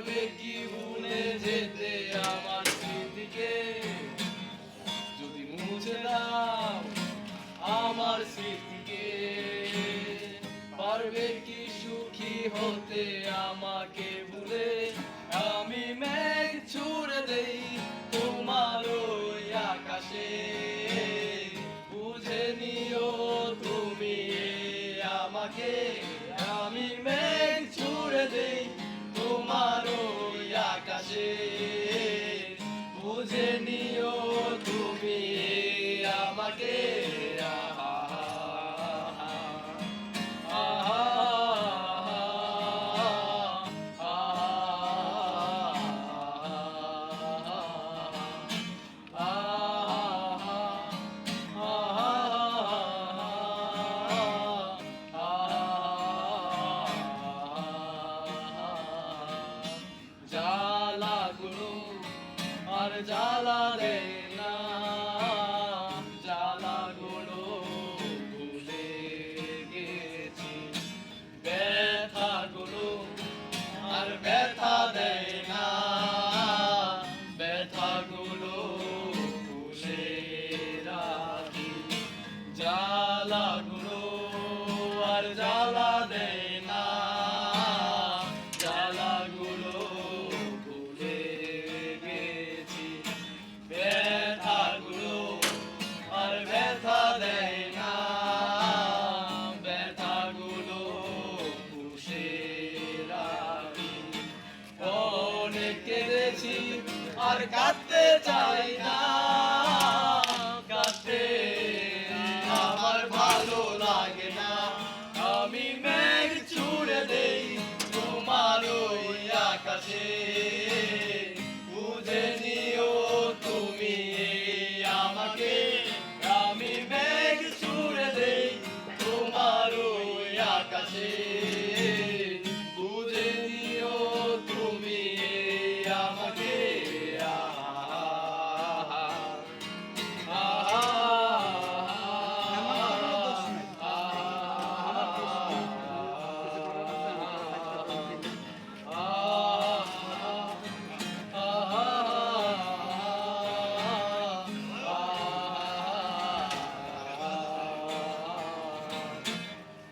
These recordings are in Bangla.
পারবে কি ভুলে যেতে আমার স্মৃতিকে? যদি মুছে দাও আমার স্মৃতিকে, পারবে কি সুখী হতে আমাকে ভুলে? আমি মেঘ ছুড়ে দেই তোমার ওই আকাশে, বুঝে নিও তুমি আমাকে। আমি মেঘ ছুড়ে দেই তোমার ওই আকাশে, বুঝে নিও তুমি আমাকে। জ্বালাগুলো আর জ্বালা দেয় না, জ্বালাগুলো ভুলে গেছি। ব্যথাগুলো আর ব্যথা দেয় না, ব্যথাগুলো ভুলে রাখি। জ্বালাগুলো আর জ্বালা দেয় না, জ্বালাগুলো ভুলে গেছি। ব্যথাগুলো আর ব্যথা দেয় না, ব্যথাগুলো পুষে রাখি। অনেক কেঁদেছি আর কাঁদতে চাই না, কাঁদতে আমার ভালো লাগে না। আমি মেঘ ছুড়ে দেই তোমার ওই আকাশে, বুঝে নিও তুমি আমাকে। আমি মেঘ ছুড়ে দেই তোমার ওই আকাশে, বুঝে নিও তুমি আমাকে।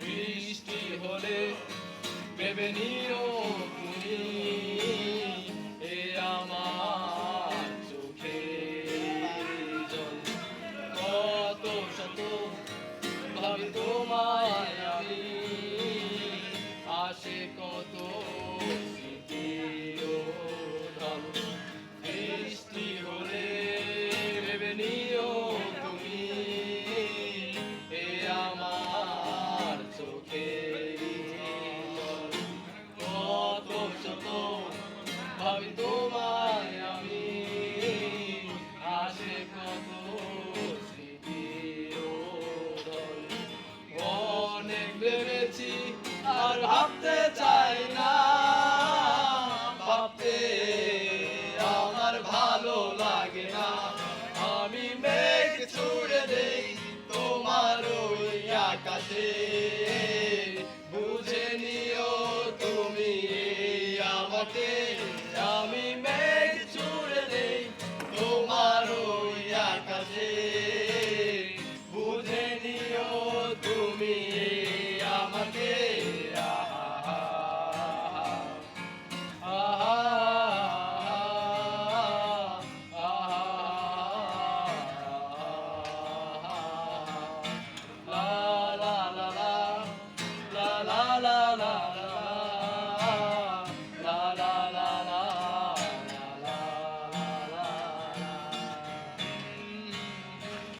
বৃষ্টি হলে ভেবে নিও তুমি এ আমার চোখের জল। কত শত ভাবি তোমায় আমি, আসে কত স্মৃতির ঢল। বৃষ্টি হলে ভেবে নিও তুমি এ আমার চোখের জল। কত শত ভাবি তোমায় আমি, আসে কত স্মৃতির ঢল। অনেক ভেবেছি আর ভাবতে চাই না, ভাবতে আমার ভালো লাগে না। আমি মেঘ ছুড়ে দেই তোমার ওই আকাশে, বুঝে নিও তুমি আমাকে।